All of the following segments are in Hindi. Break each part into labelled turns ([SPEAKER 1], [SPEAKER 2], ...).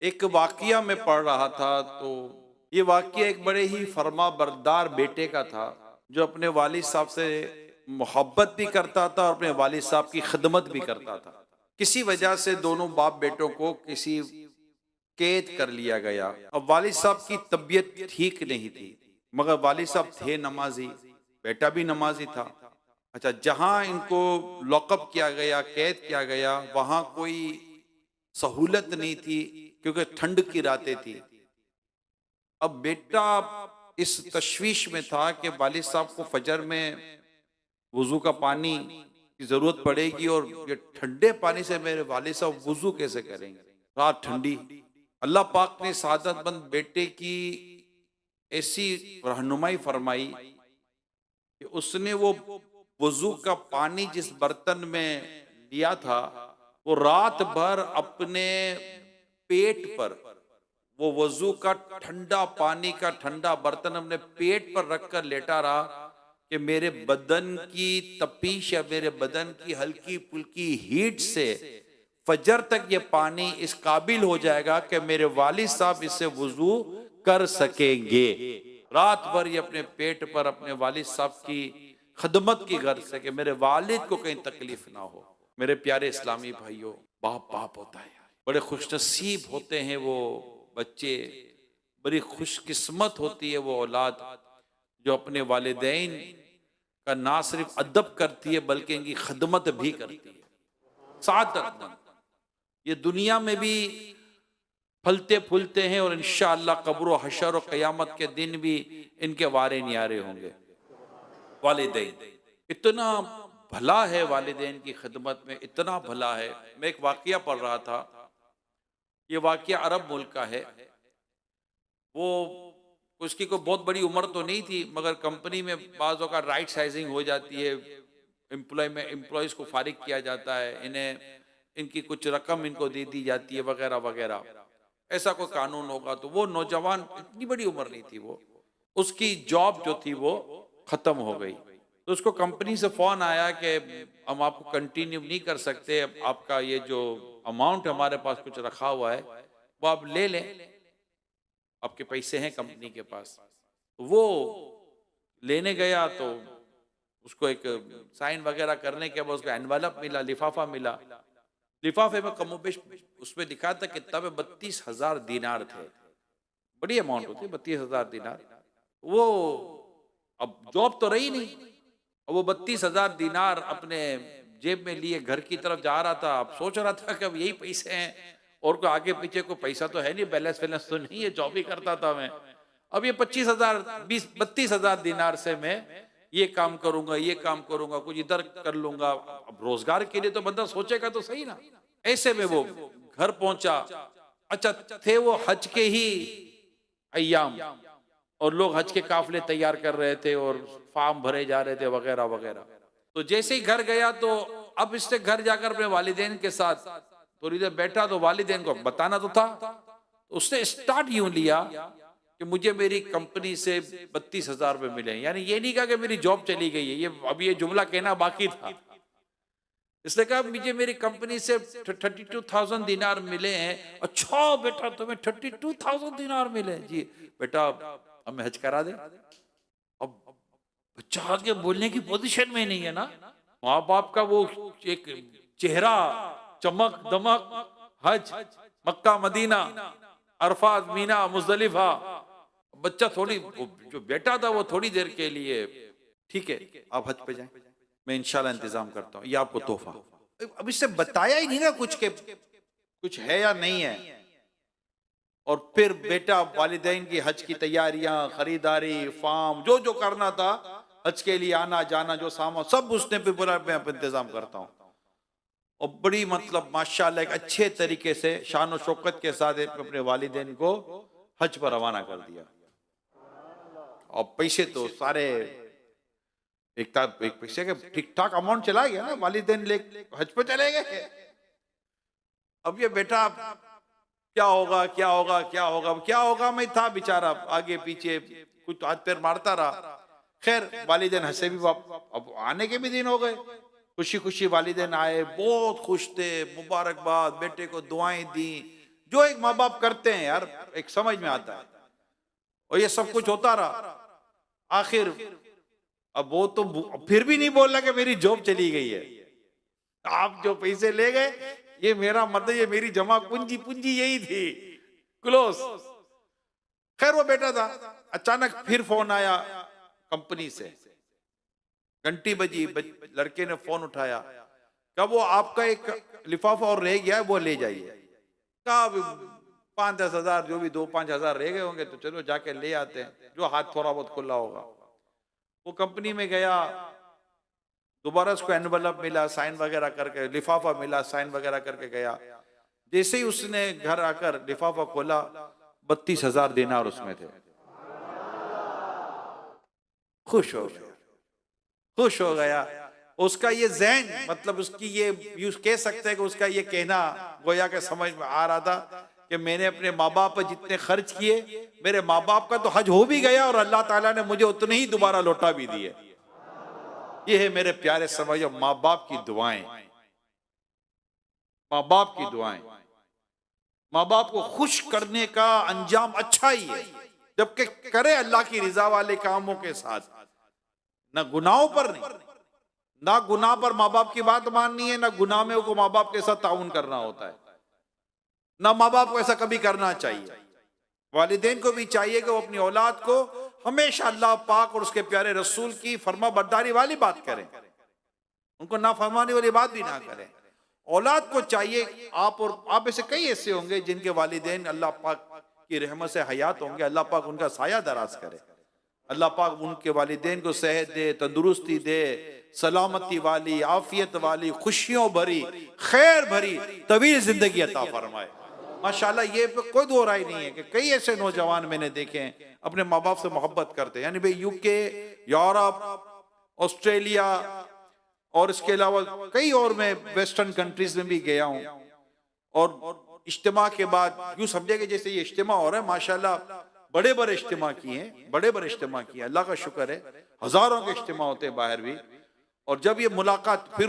[SPEAKER 1] एक वाकया मैं पढ़ रहा था, तो ये वाकया एक बड़े ही फर्माबरदार बेटे का था, जो अपने वालिद साहब से मोहब्बत भी करता था और अपने वालिद साहब की खिदमत भी करता था। किसी वजह से दोनों बाप बेटों को किसी कैद कर लिया गया। अब वालिद साहब की तबीयत ठीक नहीं थी, मगर वालिद साहब थे नमाजी, बेटा भी नमाजी था। अच्छा, जहां इनको लॉकअप किया गया, कैद किया गया, वहां कोई सहूलत नहीं थी, क्योंकि ठंड की रातें थी। अब बेटा इस तशवीश में था कि वालिद साहब को फजर में वुजू का पानी की जरूरत पड़ेगी, और ये ठंडे पानी से मेरे वालिद साहब वुजू कैसे करेंगे, रात ठंडी। अल्लाह पाक ने सादतमंद बेटे की ऐसी रहनुमाई फरमाई कि उसने वो वुजू का पानी जिस बर्तन में लिया था, वो रात भर अपने पेट पर, वो वजू का ठंडा पानी का ठंडा बर्तन अपने पेट पर रखकर लेटा रहा कि मेरे बदन की तपिश या मेरे बदन की हल्की फुल्की हीट से फजर तक ये पानी इस काबिल हो जाएगा कि मेरे वालिद साहब इससे वजू कर सकेंगे। रात भर ये अपने पेट पर अपने वालिद साहब की खदमत की गर्ज से कि मेरे वालिद को कहीं तकलीफ ना हो। मेरे प्यारे इस्लामी भाइयों, बाप बाप होता है, बड़े खुशनसीब होते हैं वो बच्चे, बड़ी खुशकिस्मत होती है वो औलाद जो अपने वालिदैन का ना सिर्फ अदब करती है बल्कि इनकी खदमत भी करती है। सादतमंद ये दुनिया में भी फलते फूलते हैं, और इंशाअल्लाह कब्र हशर और क़यामत के दिन भी इनके वारे न्यारे होंगे। वालिदैन इतना भला है, वालिदैन की खिदमत में इतना भला है। मैं एक वाकया पढ़ रहा था, ये वाकया अरब मुल्क का है। वो उसकी कोई बहुत बड़ी उम्र तो नहीं थी, मगर कंपनी में बाज़ों का राइट साइजिंग हो जाती है, एम्प्लॉयज़ को फारिग किया जाता है, इन्हें इनकी कुछ रकम इनको दे दी जाती है वगैरह वगैरह। ऐसा कोई कानून होगा, तो वो नौजवान, इतनी बड़ी उम्र नहीं थी वो, उसकी जॉब जो थी वो खत्म हो गई। तो उसको कंपनी से फोन आया कि हम आपको कंटिन्यू नहीं कर सकते, अब आपका ये जो अमाउंट हमारे पास कुछ रखा हुआ है वो आप ले लें, आपके पैसे हैं कंपनी के पास। तो वो लेने गया, तो उसको एक साइन वगैरह करने के बाद उसको एनवलप मिला, लिफाफा मिला। लिफाफे में कमोबेश उसमें लिखा था किताब में 32,000 दीनार थे। बड़ी अमाउंट होती है 32,000 दीनार। वो अब जॉब तो रही नहीं, अब वो 32,000 दीनार अपने जेब में लिए घर की तरफ जा रहा था। अब सोच रहा था कि अब यही पैसे हैं, और कोई आगे पीछे कोई पैसा तो है नहीं, बैलेंस वैलेंस तो नहीं है, जॉब ही करता था मैं। अब ये 25,000 32,000 दीनार से मैं ये काम करूंगा, ये काम करूंगा, कुछ इधर कर लूंगा। अब रोजगार के लिए तो बंदा सोचेगा तो सही ना। ऐसे में वो घर पहुंचा। अच्छा, थे वो हज के ही अय्याम, और लोग हज के काफिले तैयार कर रहे थे और फार्म भरे जा रहे थे वगैरह वगैरह। तो जैसे ही घर गया, तो अब इससे घर जाकर अपने वालिदैन के साथ थोड़ी देर बैठा, तो वालिदैन को बताना तो था। तो उसने स्टार्ट यूं लिया कि मुझे मेरी कंपनी से 32,000 रुपए मिले। यानी ये नहीं कहा कि मेरी जॉब चली गई है, ये अब ये जुमला कहना बाकी था। इसने कहा मुझे मेरी कंपनी से 32,000 दिनार मिले हैं। अच्छा बेटा, तुम्हें 32,000 दिनार मिले? जी बेटा, हमें हज करा दे। अब बच्चा आगे बोलने की पोजीशन में नहीं है ना। माँ बाप का वो एक चेहरा, चमक दमक, हज, Mecca Medina, Arfat, Meena, Muzdalifah. बच्चा थोड़ी, जो बेटा था वो थोड़ी देर के लिए, ठीक है आप हज पे जाएं, मैं इंशाल्लाह इंतजाम करता हूँ, ये आपको तोहफा। अब इससे बताया ही नहीं ना कुछ के कुछ है या नहीं है। और फिर बेटा वालिदैन की हज की तैयारियां, खरीदारी, फार्म, जो जो करना था हज के लिए, आना जाना, जो सामान सब उसने भी बोला मैं इंतजाम करता हूँ। और बड़ी मतलब माशाल्लाह एक अच्छे तरीके से शान और शौकत के साथ अपने वालिदैन को हज पर रवाना कर दिया। और पैसे तो सारे एक पैसे के ठीक ठाक अमाउंट चला गया ना, वालिदैन ले हज पे चले गए। अब ये बेटा क्या होगा क्या होगा क्या होगा क्या होगा, मैं था बेचारा आगे पीछे कुछ हाथ पैर मारता रहा। खैर वालिदैन हंसे भी, अब आने के भी दिन हो गए। खुशी खुशी वालिदैन आए, बहुत खुश थे, मुबारकबाद, बेटे को दुआएं दी, जो एक माँ बाप करते हैं यार, एक समझ में आता है। और ये सब कुछ होता रहा, आखिर अब वो तो फिर भी नहीं बोल रहा कि मेरी जॉब चली गई है। आप जो पैसे ले गए, ये मेरा मतलब ये मेरी जमा पूंजी पूंजी यही थी, क्लोज। खैर वो बेटा था, अचानक फिर फोन आया कंपनी से, घंटी बजी, लड़के ने फोन उठाया, कहा वो आपका एक लिफाफा और रह गया है, वो ले जाइए। कहा 5-10 हजार, जो भी 2-5 हजार रह गए होंगे तो चलो जाके ले आते हैं, जो हाथ थोड़ा बहुत खुला होगा। वो कंपनी में गया, दोबारा उसको एनवलप मिला, साइन वगैरह करके, लिफाफा मिला, साइन वगैरह करके गया। जैसे ही उसने घर आकर लिफाफा खोला, 32,000 दिनार उसमें थे। खुश हो गया, खुश हो गया। उसका ये ज़हन, मतलब उसकी ये यूज कह सकते हैं कि उसका ये कहना गोया के समझ में आ रहा था कि मैंने अपने माँ बाप पर जितने खर्च किए, मेरे माँ बाप का तो हज हो भी गया और अल्लाह ताला ने मुझे उतने ही दोबारा लौटा भी दिए। ये है मेरे प्यारे समझो माँ बाप की दुआएं, माँ बाप की दुआएं। माँ बाप को खुश करने का अंजाम अच्छा ही है, जबकि करे अल्लाह की रिजा वाले कामों के साथ, ना गुनाहों पर नहीं, ना गुनाह पर माँ बाप की बात माननी है, ना गुनाह में को माँ बाप के साथ ताउन करना होता है, ना माँ बाप को ऐसा कभी करना चाहिए। वालिदैन को भी चाहिए कि वो अपनी औलाद को हमेशा अल्लाह पाक और उसके प्यारे रसूल की फर्मा बरदारी वाली बात करें, उनको ना फरमाने वाली बात भी ना करें। औलाद को चाहिए, आप ऐसे कई ऐसे होंगे जिनके वालिदैन अल्लाह पाक की रहमत से हयात होंगे, अल्लाह पाक उनका साया दराज करे, अल्लाह पाक उनके वालिदैन को सेहत दे, तंदुरुस्ती दे, सलामती वाली, आफियत वाली, खुशियों भरी, खैर भरी तवील जिंदगी अता फरमाए। माशाल्लाह, ये कोई दो राय नहीं है कि कई ऐसे नौजवान मैंने देखे हैं अपने माँ बाप से मोहब्बत करते हैं। यानी भाई यूके, यूरोप, ऑस्ट्रेलिया और इसके अलावा कई और मैं वेस्टर्न कंट्रीज में भी गया हूँ, और इज्तिमा के बाद यूं समझे कि जैसे ये इज्तिमा हो रहा है, माशाल्लाह बड़े बड़े इज्तिमा किए हैं, बड़े बड़े इज्तिमा किए, अल्लाह का शुक्र है, हजारों के इज्तिमा होते हैं बाहर भी। और जब ये मुलाकात, फिर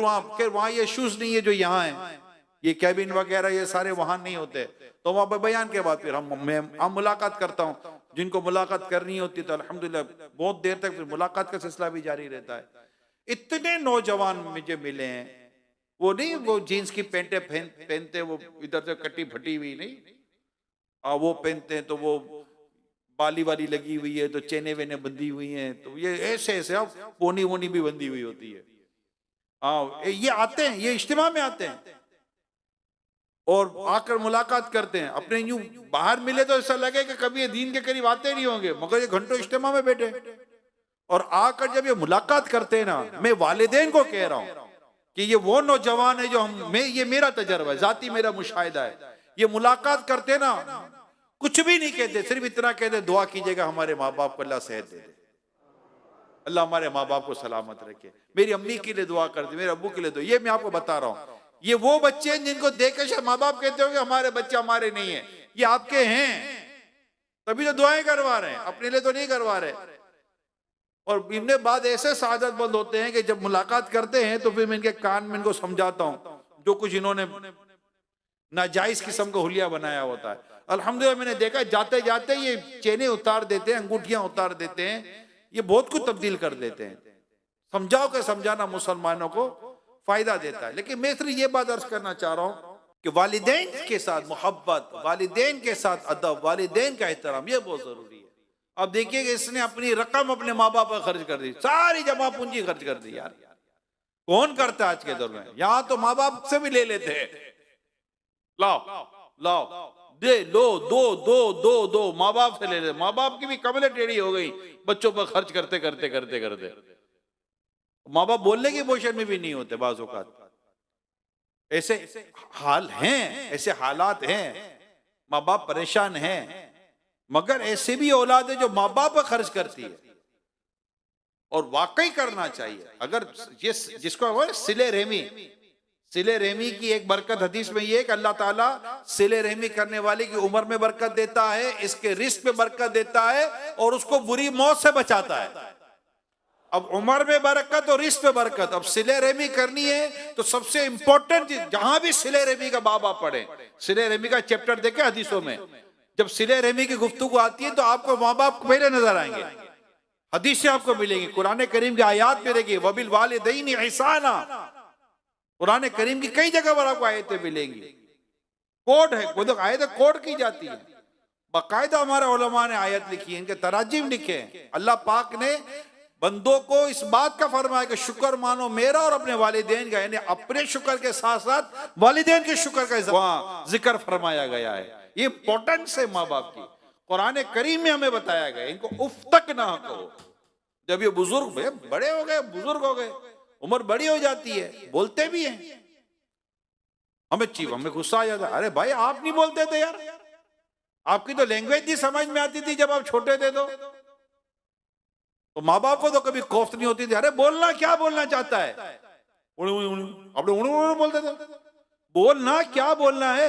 [SPEAKER 1] वहाँ ये इश्यूज नहीं है जो यहाँ है, ये कैबिन वगैरह ये सारे वहां नहीं होते, तो वहां पर बयान के बाद फिर हम मुलाकात करता हूँ, जिनको मुलाकात करनी होती तो अल्हम्दुलिल्लाह बहुत देर तक फिर मुलाकात का सिलसिला भी जारी रहता है। इतने नौजवान मुझे मिले हैं, वो नहीं वो जीन्स की पैंटें पहनते, वो इधर से कटी फटी हुई नहीं, वो पहनते हैं तो वो बाली वाली लगी हुई है, तो चेने वेने बंधी हुई हैं, तो ये ऐसे ऐसे अब पोनी वोनी भी बंधी हुई होती है। ये आते हैं, ये इज्तिमा में आते हैं और आकर मुलाकात करते हैं। अपने यूं बाहर मिले तो ऐसा लगे कि कभी ये दीन के करीब आते नहीं होंगे, मगर ये घंटों इज्तिमा में बैठे, और आकर जब ये मुलाकात करते हैं ना, मैं वालिदैन को कह रहा हूं कि ये वो नौजवान है जो ये मेरा तजर्बा है, जाती मेरा मुशाहिदा है, ये मुलाकात करते ना, कुछ भी नहीं कहते, सिर्फ इतना कहते दुआ कीजिएगा हमारे माँ बाप को अल्लाह सेहत दे दे, अल्लाह हमारे माँ बाप को सलामत रखे, मेरी अम्मी के लिए दुआ कर दे, मेरे अब्बू के लिए दुआ। ये मैं आपको बता रहा हूँ, ये वो बच्चे हैं जिनको देखकर शायद माँ बाप कहते होंगे हमारे बच्चे हमारे नहीं है, ये आपके हैं, तभी तो दुआएं करवा रहे हैं, अपने लिए तो नहीं करवा रहे। और इनके बाद ऐसे सादत बंद होते हैं कि जब मुलाकात करते हैं तो फिर मैं इनके कान में इनको समझाता हूँ जो कुछ इन्होंने नाजायज किस्म का हुलिया बनाया होता है। अल्हम्दुलिल्लाह मैंने देखा जाते जाते ये चेने उतार देते हैं, अंगूठियां उतार देते हैं, ये बहुत कुछ तब्दील कर देते हैं। समझाओ के समझाना मुसलमानों को फायदा देता है। लेकिन मैं सिर्फ ये बात अर्ज करना चाह रहा हूँ कि वालिदैन के साथ मोहब्बत, वालिदैन के साथ अदब, वालिदैन का एहतराम, ये बहुत जरूरी है। अब देखिए कि इसने अपनी रकम अपने माँ बाप पर खर्च कर दी, सारी जमा पूंजी खर्च कर दी। यार कौन करता है आज के दौर में? यहाँ तो माँ बाप से भी ले लेते हैं, लाओ लाओ दे लो, दो दो दो दो माँ बाप से ले ले। माँ बाप की भी कमरे टेढ़ी हो गई बच्चों पर खर्च करते करते करते करते। माँ बाप बोलने की पोजीशन में भी नहीं होते बाज़ औक़ात। ऐसे हाल हैं, ऐसे हालात हैं, माँ बाप परेशान हैं, मगर ऐसे भी औलाद है जो माँ बाप पर खर्च करती है, और वाकई करना चाहिए। अगर जिसको सिले रहमी, सिले रहमी की एक बरकत हदीस में ये है कि अल्लाह ताला सिले रहमी करने वाले की उम्र में बरकत देता है, इसके रिस्क में बरकत देता है, और उसको बुरी मौत से बचाता है। अब उम्र में बरकत और रिस्क में बरकत। अब सिले रेमी करनी है तो सबसे इंपॉर्टेंट चीज, जहां भी सिले रेमी का बाब आप पढ़े, सिले रेमी का चैप्टर देखे हदीसों में, जब सिले रेमी की गुफ्तगू आती है तो आपको माँ बाप पहले नजर आएंगे, हदीसें आपको मिलेंगी, कुरान करीम की आयत मिलेगी, वबिल वालिदैनि ihसाना, कुरान करीम की कई जगह पर आपको आयतें मिलेंगी। कोड है, खुद आयत कोड की जाती है, बाकायदा हमारे उलमा ने आयत लिखी है, इनके तराजीम लिखे हैं। अल्लाह पाक ने बंदों को इस बात का फरमाया कि शुक्र मानो मेरा और अपने वालिदैन का, यानी अपने शुक्र के साथ साथ वालिदैन के शुक्र का जिक्र फरमाया गया है। ये इंपॉर्टेंस है माँ बाप की, कुरान करीम में हमें बताया गया, इनको उफ तक ना कहो। जब ये बुजुर्ग बड़े हो गए, बुजुर्ग हो गए, उम्र बड़ी हो जाती है, बोलते भी हैं, हमें गुस्सा आ जाता है, अरे भाई आप नहीं बोलते थे यार, आपकी तो लैंग्वेज नहीं समझ में आती थी जब आप छोटे थे। तो माँ बाप को तो कभी खौफ नहीं होती थी, अरे बोलना क्या बोलना चाहता है, अपने उन्होंने बोलते थे, बोलना क्या बोलना है,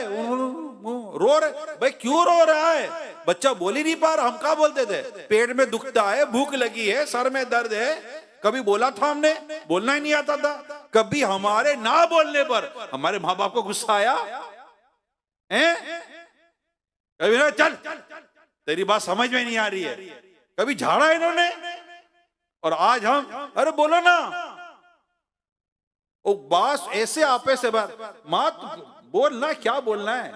[SPEAKER 1] रो रहे भाई क्यों रो रहा है, बच्चा बोल ही नहीं पा रहा, हम क्या बोलते थे, पेट में दुखता है, भूख लगी है, सर में दर्द है, कभी बोला था हमने, बोलना ही नहीं आता था। कभी हमारे ना बोलने पर हमारे माँ बाप को गुस्सा आया है? कभी ना चल तेरी बात समझ में नहीं आ रही है, कभी झाड़ा इन्होंने, और आज हम अरे बोलो ना, वो बात ऐसे आपे से बात, माँ बोलना क्या बोलना है,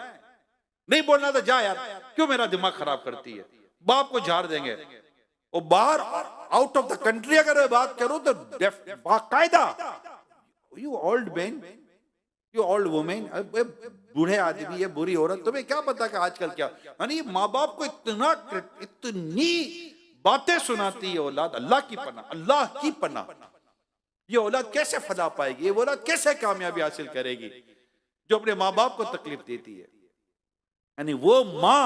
[SPEAKER 1] नहीं बोलना तो जा यार, क्यों मेरा दिमाग खराब करती है, बाप को झाड़ देंगे। वो बाहर आउट ऑफ द कंट्री अगर मैं बात करूं तो बाकायदा, you old man, you old women, बूढ़े आदमी है, बुरी औरत, तुम्हें क्या पता कि आजकल क्या, यानी माँ बाप को इतनी बातें सुनाती है औलाद, अल्लाह की पनाह, अल्लाह की पनाह। ये औलाद कैसे फला पाएगी, ये औलाद कैसे कामयाबी हासिल करेगी जो अपने माँ बाप को तकलीफ देती है। यानी वो माँ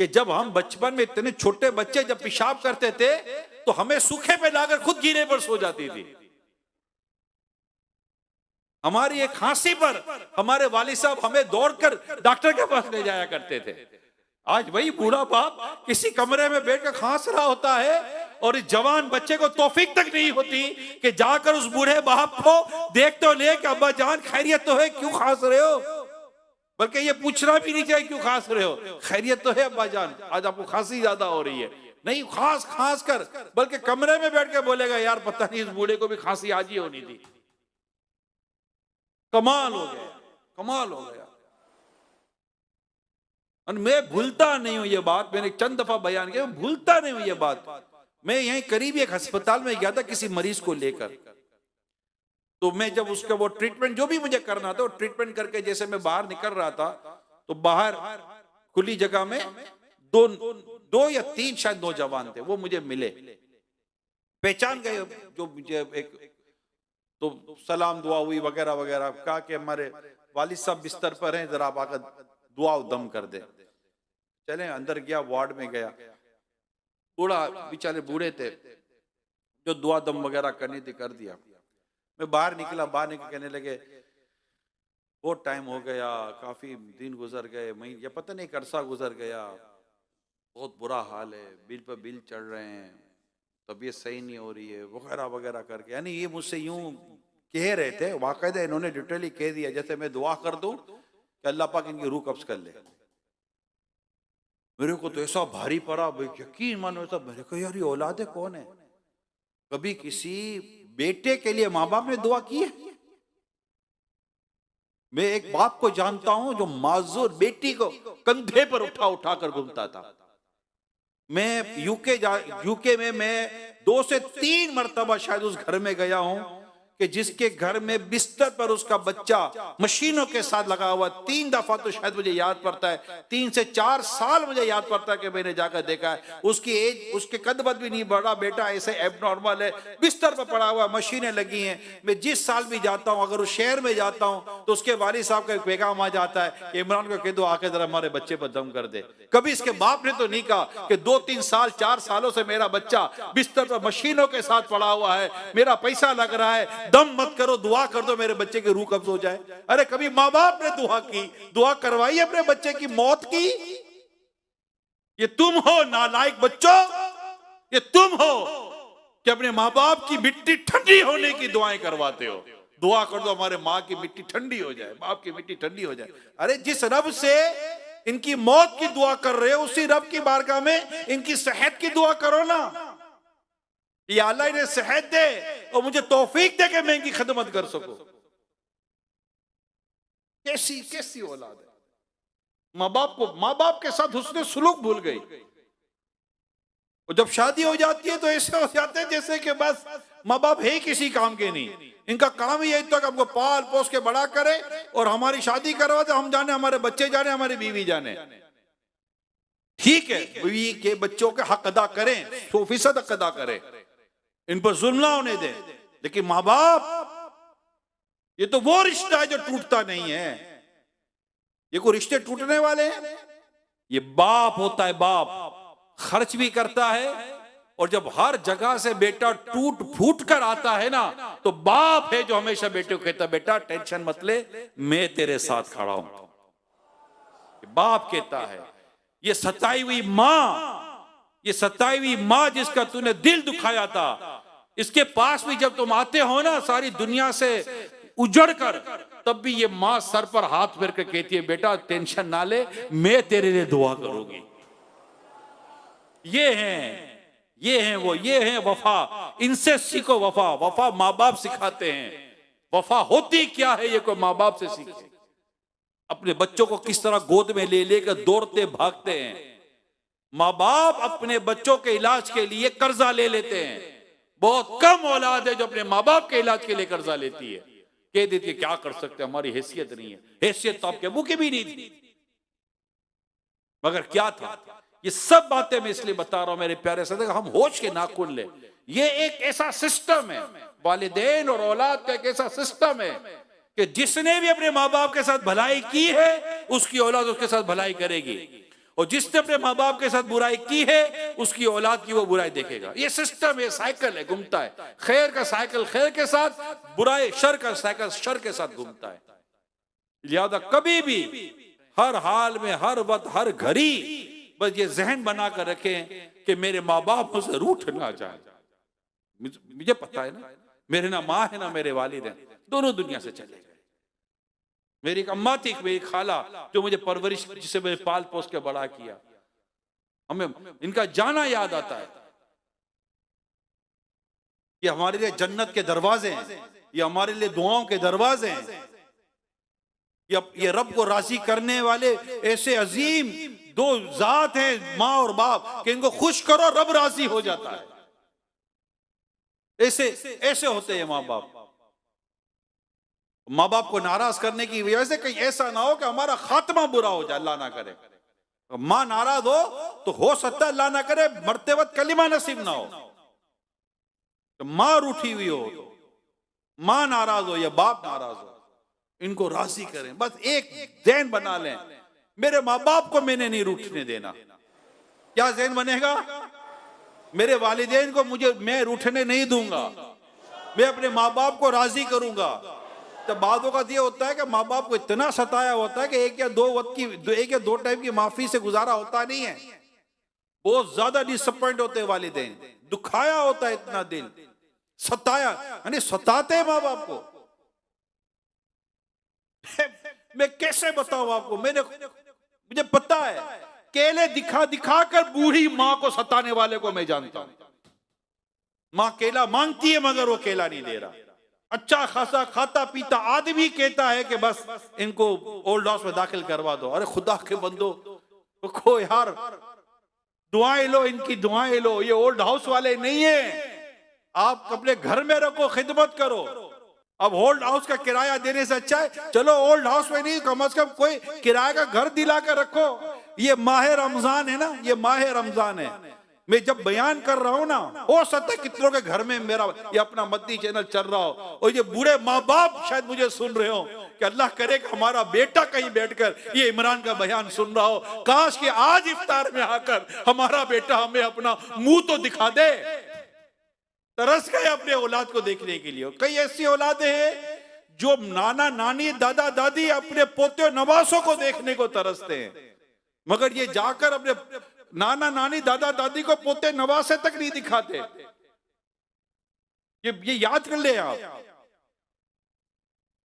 [SPEAKER 1] कि जब हम बचपन में इतने छोटे बच्चे जब पेशाब करते थे तो हमें सूखे पे लाकर खुद जीने पर सो जाती थी, हमारी एक खांसी पर हमारे वालिद साहब हमें दौड़कर डॉक्टर के पास ले जाया करते थे। आज वही बूढ़ा बाप किसी कमरे में बैठकर खांस रहा होता है और इस जवान बच्चे को तौफीक तक नहीं होती कि जाकर उस बूढ़े बाप को देख तो ले कि अब्बा जान खैरियत तो है, क्यों खांस रहे हो, बल्कि ये पूछना भी नहीं चाहिए क्यों खांस रहे हो, खैरियत तो है अब्बा जान, आज आपको खांसी ज्यादा हो रही है, नहीं खांस कर, बल्कि कमरे में बैठ के बोलेगा यार पता नहीं इस बूढ़े को भी खांसी आज ही होनी थी। कमाल हो गया, कमाल हो गया। और मैं भूलता नहीं हूं ये बात, मैंने चंद दफा बयान किया, भूलता नहीं हूं ये बात। मैं यहीं करीब एक अस्पताल में गया था किसी मरीज को लेकर, तो मैं जब उसका वो ट्रीटमेंट जो भी मुझे करना था वो ट्रीटमेंट करके जैसे मैं बाहर निकल रहा था तो बाहर खुली जगह में दो या तीन शायद नौजवान थे, वो मुझे मिले, पहचान गए जो मुझे एक, तो सलाम दुआ हुई वगैरह वगैरह, कहा कि हमारे वालिद साहब बिस्तर पर हैं, जरा आप आकर दुआ दम कर दे। चले अंदर गया, वार्ड में गया, बूढ़ा बेचारे बूढ़े थे, जो दुआ दम वगैरह करनी थी कर दिया। मैं बाहर निकला, बाहर निकल कहने लगे बहुत टाइम हो गया, काफी दिन गुजर गए, महीने या पता नहीं अरसा गुजर गया, बहुत बुरा हाल है, बिल पर बिल चढ़ रहे हैं, तबीयत सही नहीं हो रही है वगैरह वगैरह करके, यानी ये मुझसे यूं कह रहे थे, वाकईदा इन्होंने डिटेली कह दिया जैसे मैं दुआ कर दूं कि अल्लाह पाक इनकी रूह कब्ज कर ले। मेरे को तो ऐसा भारी पड़ा, यकीन मानो ऐसा, मेरे को यार ये औलाद कौन है, कभी किसी बेटे के लिए माँ बाप ने दुआ की है? मैं एक बाप को जानता हूं जो माजूर बेटी को कंधे पर उठा उठा कर घूमता था। मैं यूके में मैं 2 से 3 मरतबा शायद उस घर में गया हूं कि जिसके घर में बिस्तर पर उसका बच्चा मशीनों के साथ लगा हुआ, 3 दफा तो शायद मुझे याद पड़ता है, 3 से 4 साल मुझे याद पड़ता है कि मैंने जाकर देखा है। उसकी एज, उसके कद बद भी नहीं बढ़ा, बेटा ऐसे एबनॉर्मल है, बिस्तर पर पड़ा हुआ, मशीनें लगी हैं। मैं जिस साल भी जाता हूं, अगर उस शहर में जाता हूं तो उसके वालिद साहब का एक पैगाम आ जाता है, इमरान को कह दो आके जरा हमारे बच्चे पर दम कर दे। कभी इसके बाप ने तो नहीं कहा कि 2-3 साल 4 सालों से मेरा बच्चा बिस्तर पर मशीनों के साथ पड़ा हुआ है, मेरा पैसा लग रहा है, दम मत करो, दुआ कर दो मेरे बच्चे की रूह कब्ज हो जाए। अरे कभी माँ बाप ने दुआ की, दुआ करवाई अपने बच्चे की मौत की? ये तुम हो नालायक बच्चों, ये तुम हो कि अपने माँ बाप की मिट्टी ठंडी होने की दुआएं करवाते हो। दुआ कर दो हमारे माँ की मिट्टी ठंडी हो जाए, बाप की मिट्टी ठंडी हो जाए। अरे जिस रब से इनकी मौत की दुआ कर रहे हो, उसी रब की बारगाह में इनकी सेहत की दुआ करो ना। या अल्लाह इन्हें सेहत दे और मुझे तौफीक दे कि मैं इनकी खिदमत कर सकूं। कैसी कैसी औलाद है। माँ बाप के साथ हुस्ने सुलूक भूल गई, और जब शादी हो जाती है तो ऐसे हो जाते हैं जैसे कि बस माँ बाप है ही किसी काम के नहीं। इनका काम ही यही तो कि हमको पाल पोस के बड़ा करे और हमारी शादी करवा दे, हम जाने, हमारे बच्चे जाने, हमारी बीवी जाने। ठीक है, बीवी के बच्चों के हक अदा करें, 100% हक अदा करें, इन पर जुल्म ना होने दें। लेकिन माँ बाप, ये तो वो रिश्ता है जो टूटता नहीं है। ये कोई रिश्ते टूटने वाले हैं? ये बाप होता है, बाप खर्च भी करता है, और जब हर जगह से बेटा टूट फूट कर आता है ना, तो बाप है जो हमेशा बेटे को कहता, बेटा टेंशन मत ले, मैं तेरे साथ खड़ा हूं। बाप कहता है। ये सताई हुई मां जिसका तूने दिल दुखाया था, इसके पास भी जब तुम आते हो ना सारी दुनिया से उजड़ कर, तब भी ये मां सर पर हाथ फेर कर कहती है, बेटा टेंशन ना ले, मैं तेरे लिए दुआ करूंगी। ये हैं वफा। इनसे सीखो वफा। वफा माँ बाप सिखाते हैं। वफा होती क्या है ये कोई माँ बाप से सीखे। अपने बच्चों को किस तरह गोद में ले लेकर दौड़ते भागते हैं। माँ बाप अपने बच्चों के इलाज के लिए कर्जा ले लेते हैं। बहुत कम औलाद है जो अपने माँ बाप के इलाज के लिए कर्जा लेती है। कह देती है क्या कर सकते, हमारी हैसियत नहीं है। हैसियत तो आपके अबू की भी नहीं थी, मगर क्या था। ये सब बातें मैं इसलिए बता रहा हूं मेरे प्यारे साथ, हम होश के नाखून ले। ये एक ऐसा सिस्टम है, वालिदैन और औलाद का एक ऐसा सिस्टम है कि जिसने भी अपने माँ बाप के साथ भलाई की है, उसकी औलाद उसके साथ भलाई करेगी, और जिसने अपने माँ बाप के साथ बुराई की है, उसकी औलाद की वो बुराई देखेगा। ये सिस्टम, ये साइकिल है, घूमता है। खैर का साइकिल खैर के साथ, बुराई शर का साइकिल शर के साथ घूमता है। लिहाजा कभी भी, हर हाल में, हर वक्त, हर घड़ी बस ये जहन बनाकर रखें कि मेरे माँ बाप मुझसे रूठ ना जाए। मुझे पता है ना, मेरे ना माँ है ना मेरे वालिद हैं, दोनों दुनिया से चले गए। मेरी एक अम्मा थी, मेरी खाला, जो मुझे परवरिश, जिसे मैंने पाल पोस के बड़ा किया। हमें इनका जाना याद आता है। ये हमारे लिए जन्नत के दरवाजे हैं, ये हमारे लिए दुआओं के दरवाजे हैं। ये रब को राजी करने वाले ऐसे अजीम दो जात हैं, माँ और बाप, कि इनको खुश करो रब राजी हो जाता है। ऐसे ऐसे होते हैं माँ बाप। माँ बाप को नाराज करने की वजह से कहीं ऐसा ना हो कि हमारा खात्मा बुरा हो जाए, अल्लाह ना करे। माँ नाराज हो सकता है अल्लाह ना करे मरते वक्त कलिमा नसीब ना हो। तो माँ रूठी हुई हो, माँ नाराज हो या बाप नाराज हो, इनको राजी करें। बस एक ज़हन बना लें, मेरे माँ बाप को मैंने नहीं रूठने देना। क्या ज़हन बनेगा? मेरे वालिदैन को मैं रूठने नहीं दूंगा, मैं अपने माँ बाप को राजी करूंगा। तो बाद वक्त ये होता है कि माँ बाप को इतना सताया होता है कि एक या दो टाइम की माफी से गुजारा होता नहीं है। बहुत ज्यादा डिसअपॉइंट होते हैं वालिदैन, दुखाया होता है इतना दिल, सताया, यानी सताते हैं माँ बाप को। मैं कैसे बताऊं आपको, मुझे पता है, केले दिखा दिखा कर बूढ़ी माँ को सताने वाले को मैं जानता हूं। माँ केला मांगती है मगर वो केला नहीं दे रहा। अच्छा खासा खाता पीता आदमी कहता है कि बस इनको ओल्ड हाउस में दाखिल करवा दो। अरे खुदा के बंदो, को यार दुआएं लो, इनकी दुआएं लो। ये ओल्ड हाउस वाले नहीं है, आप अपने घर में रखो, खिदमत करो। अब ओल्ड हाउस का किराया देने से अच्छा है चलो ओल्ड हाउस में नहीं, कम से कम कोई किराए का घर दिला कर रखो। ये माह रमजान है ना, ये माह रमजान है। मैं जब बयान कर रहा हूं ना, हो सकता है कितनों के घर में मेरा ये अपना मदनी चैनल चल रहा हो, और ये बूढ़े माँ बाप शायद मुझे सुन रहे हो कि अल्लाह करे कि हमारा बेटा कहीं बैठकर ये इमरान का बयान सुन रहा हो। काश कि आज इफ्तार में आकर हमारा बेटा हमें अपना मुंह तो दिखा दे। तरस गए अपने औलाद को देखने के लिए। कई ऐसी औलादें हैं जो नाना नानी दादा दादी अपने पोते नवासों को देखने को तरसते हैं, मगर ये जाकर अपने नाना नानी दादा दादी को पोते नवासे तक नहीं दिखाते।
[SPEAKER 2] ये याद कर ले आप।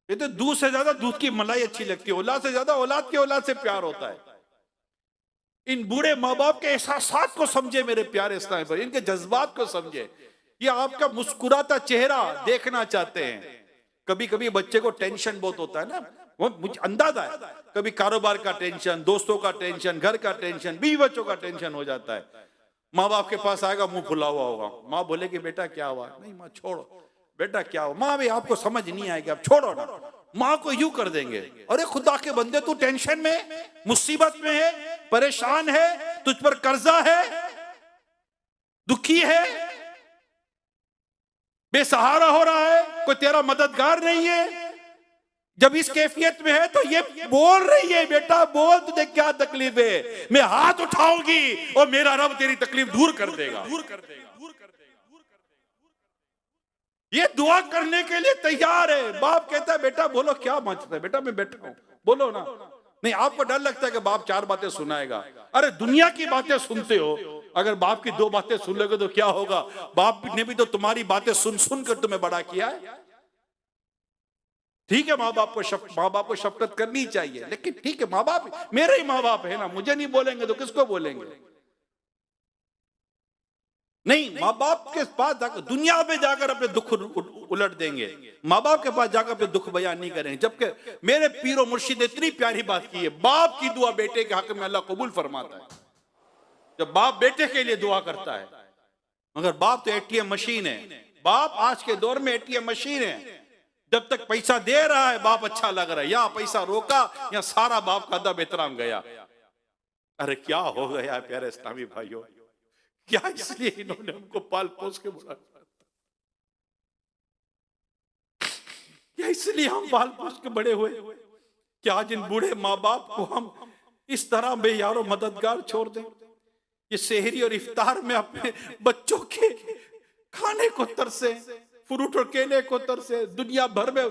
[SPEAKER 2] ये तो दूध से ज्यादा दूध की मलाई अच्छी लगती है, औलाद से ज्यादा औलाद के औलाद से प्यार होता है। इन बूढ़े माँ बाप के एहसासात को समझे मेरे प्यारे इस्लामी भाई, इनके जज्बात को समझे। ये आपका मुस्कुराता चेहरा देखना चाहते हैं। कभी कभी बच्चे को टेंशन बहुत होता है ना, वो मुझे अंदाजा है, कभी कारोबार का टेंशन, दोस्तों का टेंशन, घर का टेंशन, बीवी बच्चों का टेंशन हो जाता है। माँ बाप के पास आएगा, मुंह फुला हुआ होगा, माँ बोलेगी बेटा क्या हुआ, नहीं माँ छोड़ो, बेटा क्या हुआ, माँ भी आपको समझ नहीं आएगी, आप छोड़ो ना। माँ को यूं कर देंगे, अरे खुदा के बंदे तू टेंशन में, मुसीबत में है, परेशान है, तुझ पर कर्जा है, दुखी है, बेसहारा हो रहा है, कोई तेरा मददगार नहीं है। जब इस कैफियत में है तो ये बोल रही है, बेटा बोल तुझे क्या तकलीफ है, मैं हाथ उठाऊंगी और मेरा रब तेरी तकलीफ दूर कर देगा। ये दुआ करने के लिए तैयार है। बाप कहता है बेटा बोलो क्या मांगता है, बेटा मैं बैठा हूं, बोलो ना। नहीं, आपको डर लगता है कि बाप चार बातें सुनाएगा। अरे दुनिया की बातें सुनते हो, अगर बाप की दो बातें सुन लोगे तो क्या होगा। बाप ने भी तो तुम्हारी बातें सुन सुन कर तुम्हें बड़ा किया है। ठीक है, माँ बाप को शफकत करनी चाहिए, लेकिन ठीक है, माँ बाप मेरे ही माँ बाप है ना, मुझे नहीं बोलेंगे तो किसको बोलेंगे। नहीं, माँ बाप के पास जाकर दुनिया में जाकर अपने दुख उलट देंगे, माँ बाप के पास जाकर अपने दुख बयान नहीं करेंगे। जबकि मेरे पीरो मुर्शिद ने इतनी प्यारी बात की है, बाप की दुआ बेटे के हक में अल्लाह कबूल फरमाता है। जब बाप बेटे के लिए दुआ करता है, मगर बाप तो एटीएम मशीन है। बाप आज के दौर में एटीएम मशीन है। जब तक पैसा दे रहा है बाप अच्छा लग रहा है, या पैसा रोका या सारा बाप का अदब एहतराम गया। अरे क्या हो गया प्यारे इस्लामी भाइयों, क्या इसलिए इन्होंने हमको पाल पोस के बड़ा, क्या इसलिए हम पाल पोस के बड़े हुए, क्या आज इन बूढ़े माँ बाप को हम इस तरह बेयारो मददगार छोड़ दें। ये सेहरी और इफ्तार में अपने बच्चों के खाने को तरसे, फ्रूट और केले को तरसे, दुनिया भर में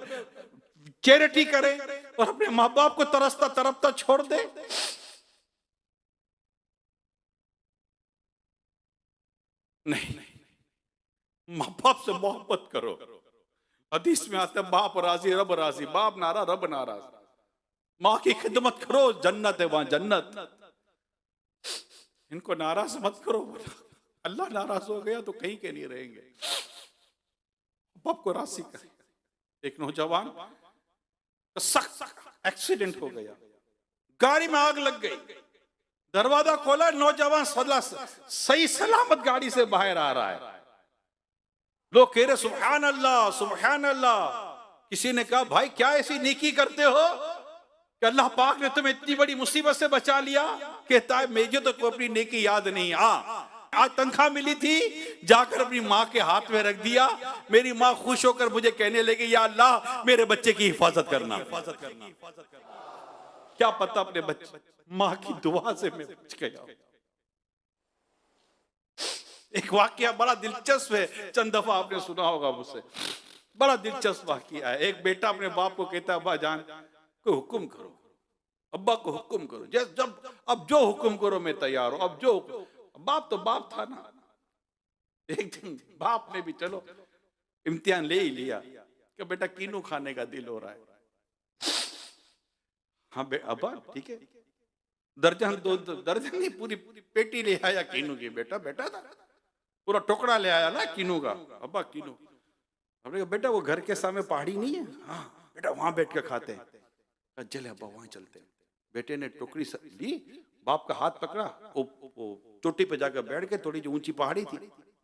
[SPEAKER 2] चैरिटी करे और अपने माँ बाप को तरसता तरपता छोड़ दे। नहीं, माँ बाप से मोहब्बत करो। हदीस में आता है बाप राजी रब राजी, बाप नाराज रब नाराज। माँ की खिदमत करो, जन्नत है वहां जन्नत। इनको नाराज मत करो, अल्लाह नाराज हो गया तो कहीं के नहीं रहेंगे। बाप को राजी करे। एक नौजवान का सख्त एक्सीडेंट हो गया, गाड़ी में आग लग गई, दरवाजा खोला, नौजवान सही सलामत गाड़ी से बाहर आ रहा है। लोग कह रहे सुभान अल्लाह सुभान अल्लाह। किसी ने कहा भाई क्या ऐसी नेकी करते हो कि अल्लाह पाक ने तुम्हें इतनी बड़ी मुसीबत से बचा लिया। कहता है मुझे तो कोई अपनी नेकी याद नहीं, आज तनख्वाह मिली थी, जाकर अपनी माँ के हाथ में रख दिया। मेरी माँ खुश होकर मुझे कहने लगी या अल्लाह मेरे बच्चे की हिफाजत करना। क्या पता अपने बच्चे माँ की दुआ से मैं बच गया। एक वाकया बड़ा दिलचस्प है, चंद दफा आपने सुना होगा मुझसे, बड़ा दिलचस्प वाकया है। एक बेटा अपने बाप को कहता है अब्बा जान को हुक्म करो, अब्बा को हुक्म करो, जब अब जो हुक्म करो मैं तैयार हूं। अब जो बाप तो बाप था ना। एक दिन बाप ने भी चलो इम्तिहान ले ही लिया कि बेटा कीनू खाने का दिल हो रहा है। हाँ अब्बा ठीक है, दर्जन दो दर्जन नहीं पूरी पेटी ले आया कीनू की। बेटा बेटा था, पूरा टुकड़ा ले आया ना कीनू का। अब्बा कीनू, हमने कहा बेटा वो घर के सामने पहाड़ी नहीं है, हाँ बेटा वहां बैठ के खाते हैं। चले अब्बा वहां चलते हैं। बेटे ने टोकरी ली, बाप का हाथ पकड़ा, चोटी पे जाकर बैठ के, थोड़ी जो ऊंची पहाड़ी थी,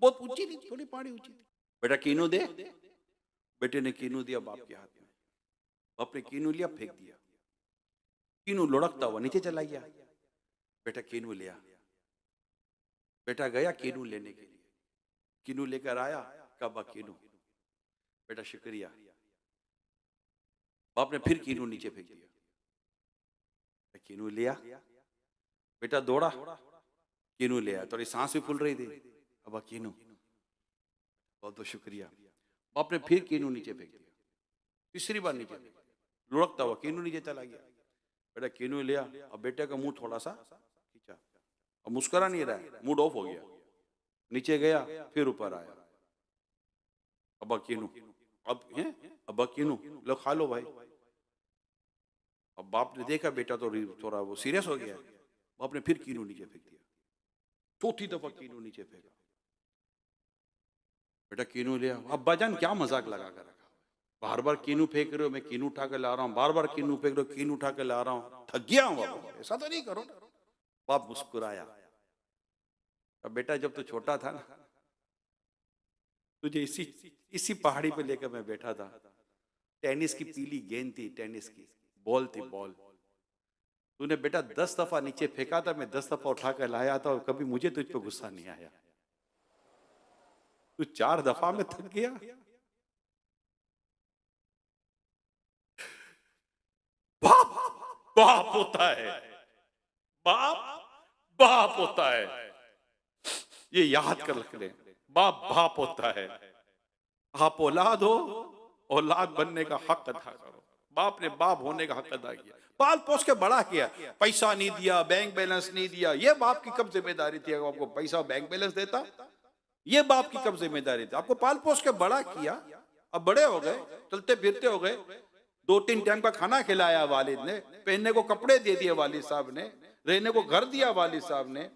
[SPEAKER 2] बहुत ऊंची नहीं, थोड़ी पहाड़ी ऊंची थी। बेटा कीनू दे। बेटे ने कीनू दिया बाप के हाथ में, बाप ने कीनू लिया फेंक दिया। कीनू लुढ़कता हुआ नीचे चला गया। बेटा कीनू लिया, बेटा गया कीनू लेने के लिए, कीनू लेकर आया, कहा कीनू, बेटा शुक्रिया। बाप ने फिर कीनू नीचे फेंक दिया। कीनू लिया, बेटा दौड़ा, कीनू ले आया। थोड़ी सांस भी फूल रही थी। अब कीनू, बहुत बहुत शुक्रिया। बाप ने फिर कीनू नीचे फेंक दिया, तीसरी बार नीचे, लुढ़कता हुआ कीनू नीचे चला गया। बेटा कीनू लिया, अब बेटे का मुंह थोड़ा सा खींचा, अब मुस्कुरा नहीं रहा है, मूड ऑफ हो गया। नीचे गया, फिर ऊपर आया। अब्बा कीनू, अब हैं अब्बा कीनू, लो खा लो भाई। अब बाप ने देखा बेटा तो थोड़ा वो सीरियस हो गया, बाप ने फिर कीनू नीचे फेंक दिया, चौथी दफा कीनू नीचे फेंका। बेटा कीनू लिया, अब्बा जान क्या मजाक लगा कर रखा, बार बार कीनू फेंक रहे हो, मैं कीनू उठा के ला रहा हूँ, बार बार कीनू फेंक रहे हो, कीनू उठा के ला रहा हूँ, थक गया हूँ बाबा, ऐसा तो नहीं करो। बाप मुस्कुराया, अब बेटा जब तू छोटा था ना, तुझे इसी इसी पहाड़ी पे लेकर मैं बैठा था, टेनिस की पीली गेंद थी, टेनिस की बॉल थी, बॉल तूने बेटा 10 दफा नीचे फेंका था, मैं 10 दफा उठा कर लाया था, और कभी मुझे तुझ पे गुस्सा नहीं आया। तू 4 दफा में थक गया। बाप बाप होता है, बाप बाप होता है, ये याद कर रख ले, बाप बाप होता है। आप औलाद हो, औलाद बनने का हक अदा करो। बाप ने बाप होने का हक अदा किया, पाल पोस के बड़ा किया, पैसा नहीं दिया, बैंक बैलेंस नहीं दिया, ये बाप की कब जिम्मेदारी थी? अगर आपको पैसा बैंक बैलेंस देता, ये बाप की कब जिम्मेदारी थी? आपको पाल पोस के बड़ा किया, अब बड़े हो गए, चलते फिरते हो गए, 2-3 टाइम का खाना खिलाया वालिद ने, पहनने को कपड़े दे दिए वालिद साहब ने, रहने को घर दिया वालिद साहब ने,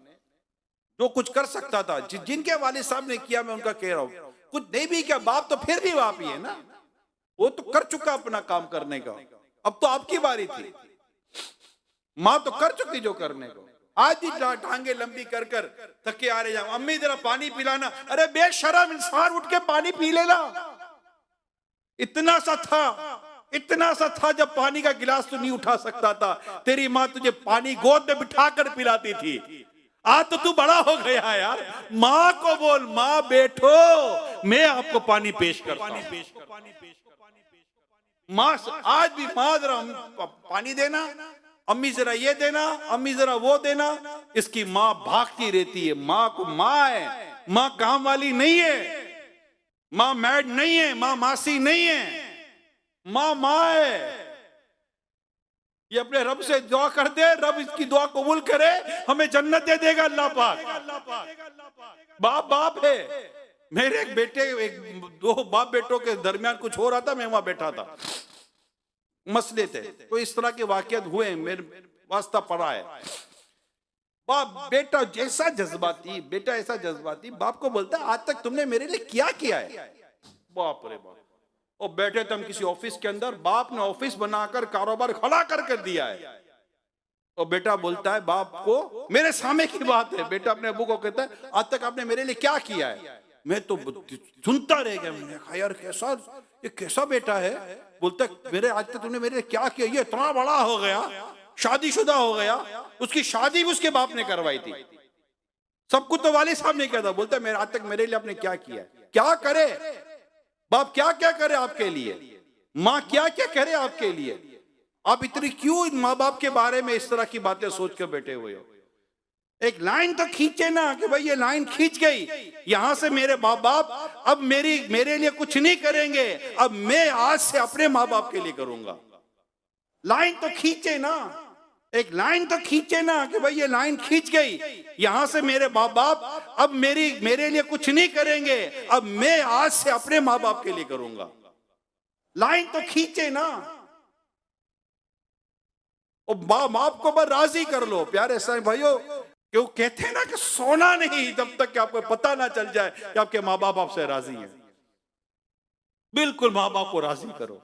[SPEAKER 2] जो कुछ कर सकता था जिनके वालिद साहब ने किया, मैं उनका कह रहा हूं, कुछ नहीं भी किया, बाप तो फिर भी बाप ही है ना, वो तो कर चुका अपना काम करने का, अब तो आपकी बारी थी। माँ तो कर चुकी जो करने को, आज भी टांगे लंबी कर कर थके आ रहे जाओ, अम्मी जरा पानी पिलाना, अरे बेशरम इंसान उठ के पानी पी लेना, इतना सा था, इतना सा था, जब पानी का गिलास तू नहीं उठा सकता था, तेरी माँ तुझे पानी गोद में बिठा कर पिलाती थी। आज तो तू बड़ा हो गया यार, माँ को बोल, माँ बैठो, मैं आपको पानी पेश करता हूं। माँ आज भी, माँ जरा पानी देना, अम्मी जरा ये देना, अम्मी जरा वो देना, इसकी माँ भागती रहती है। माँ को माँ है, माँ काम वाली नहीं है, माँ मैड नहीं है, माँ मासी नहीं है, माँ माँ है। ये अपने रब से दुआ कर दे, रब इसकी दुआ कबूल करे, हमें जन्नत दे देगा अल्लाह पाक। बाप बाप है। मेरे एक बेटे, एक 2 बाप बेटों के दरमियान कुछ हो रहा था, मैं वहां बैठा था, मसले थे, तो इस तरह के वाकयात हुए, मेरे वास्ता पड़ा है। बाप बेटा जैसा जज्बाती, बेटा ऐसा जज्बाती, बाप को बोलता है, आज तक तुमने मेरे लिए क्या किया है? बाप रे बाप। और बैठे थे हम किसी ऑफिस के अंदर, बाप ने ऑफिस बनाकर कारोबार खड़ा कर दिया है, और बेटा बोलता है बाप को, मेरे सामने की बात है, बेटा अपने अब्बू को कहता है, आज तक आपने मेरे लिए क्या किया है? मैं तो सुनता रह गया, मैंने कहा यार कैसा, ये कैसा बेटा है? बोलता मेरे, आज तक तुमने मेरे लिए क्या किया? ये इतना बड़ा हो गया, शादीशुदा हो गया, उसकी शादी भी उसके बाप ने करवाई थी, सब कुछ तो वाले साहब ने किया था। बोलता मेरे, आज तक मेरे लिए आपने क्या किया? क्या करे बाप, क्या क्या करे आपके लिए, माँ क्या क्या करे आपके लिए? आप इतनी क्यों माँ बाप के बारे में इस तरह की बातें सोच कर बैठे हुए हो? एक लाइन तो खींचे ना कि भाई ये लाइन खींच गई, यहां से मेरे माँ बाप अब मेरे लिए कुछ नहीं करेंगे, अब मैं आज से अपने माँ बाप के लिए करूंगा। लाइन तो खींचे ना, एक लाइन तो खींचे ना कि भाई ये लाइन खींच गई, यहां से मेरे माँ बाप अब मेरे लिए कुछ नहीं करेंगे, अब मैं आज से अपने माँ बाप के लिए करूंगा। लाइन तो खींचे ना, और बाप को बस राजी कर लो। प्यारे साईं भाइयों, क्यों कहते हैं ना कि सोना नहीं जब तक कि आपको पता ना चल जाए कि आपके माँ बाप आपसे राजी हैं। बिल्कुल माँ बाप को राजी करो,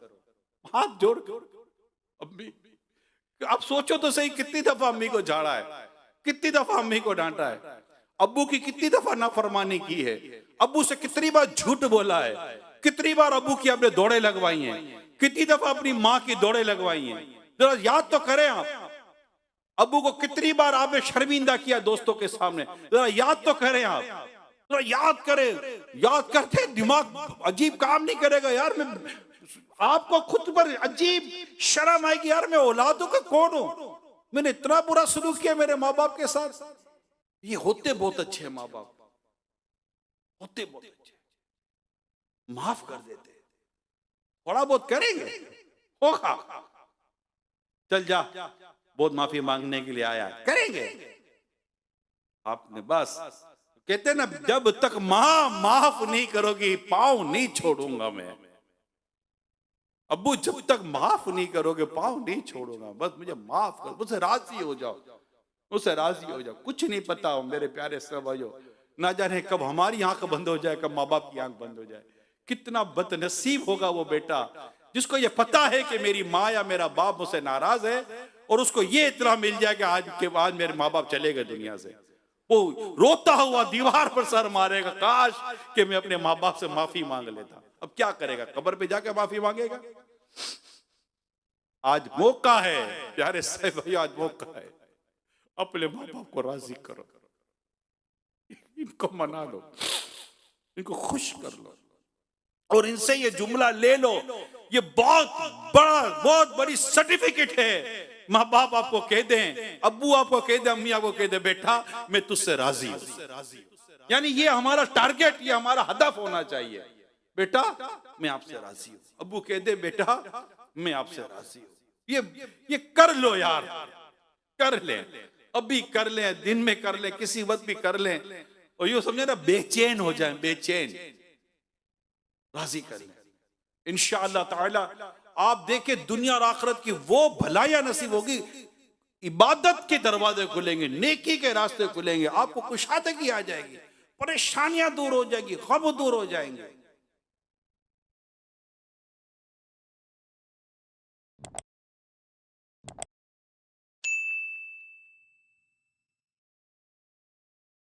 [SPEAKER 2] हाथ जोड़ कर। अम्मी, आप सोचो तो सही, कितनी दफा अम्मी को झाड़ा है, कितनी दफा अम्मी को डांटा है, अब्बू की कितनी दफा नाफरमानी की है, अब्बू से कितनी बार झूठ बोला है, कितनी बार अब्बू की आपने दौड़े लगवाई हैं, कितनी दफा अपनी माँ की दौड़े लगवाई हैं। जरा याद तो करें आप, अब्बू को कितनी बार आपने शर्मिंदा किया दोस्तों के सामने, जरा याद तो करें आप, जरा याद करें। याद करते दिमाग अजीब काम नहीं करेगा यार, मैं आपको खुद पर अजीब शर्म आएगी यार, मैं औलादों का कौन हूं, मैंने इतना बुरा सलूक किया मेरे माँ बाप के साथ। ये होते बहुत अच्छे माँ बाप, होते बहुत अच्छे, माफ कर देते, थोड़ा बहुत करेंगे होगा, चल जा बहुत माफी मांगने के लिए आया, करेंगे। आपने बस कहते हैं ना, जब तक मां माफ नहीं करोगी पांव नहीं छोड़ूंगा मैं। अब्बू जब तक माफ नहीं करोगे पांव नहीं छोड़ूंगा, बस मुझे माफ करो, मुझसे राजी हो जाओ, मुझसे राजी हो जाओ। कुछ नहीं पता मेरे प्यारे सब भाइयों, ना जाने कब हमारी आंख बंद हो जाए, कब माँ बाप की आंख बंद हो जाए। कितना बदनसीब होगा वो बेटा जिसको ये पता है कि मेरी माँ या मेरा बाप मुझसे नाराज है और उसको ये इतना मिल जाए कि आज के बाद मेरे माँ बाप चले गए दुनिया से। वो रोता हुआ दीवार पर सर मारेगा, काश कि मैं अपने माँ बाप से माफी मांग लेता। अब क्या करेगा, कब्र पे जाके माफी मांगेगा? आज मौका है प्यारे साहब भाई, आज मौका है, अपने माँ बाप को राजी करो, इनको मना लो, इनको खुश कर लो और इनसे ये जुमला ले लो। ये बहुत बड़ी सर्टिफिकेट है। माँ बाप आपको कह दें, अब्बू आपको कह दे, अम्मी आपको कह दे, बेटा मैं तुझसे राजी हूं। यानी ये हमारा टारगेट, ये हमारा हदफ होना चाहिए। बेटा मैं आपसे राजी हूं। अब्बू कह दे, बेटा मैं आपसे राजी हूं। ये कर लो यार, कर ले, अभी कर ले, दिन में कर ले, किसी वक्त भी कर ले, और ये समझे ना बेचैन हो जाए, बेचैन, राजी कर ले। इंशाअल्लाह ताला आप देखे दुनिया और आखिरत की वो भलाइयां नसीब होगी, इबादत के दरवाजे खुलेंगे, नेकी के रास्ते खुलेंगे, आपको कुशादगी आ जाएगी, परेशानियां दूर हो जाएगी, गम दूर हो जाएंगे।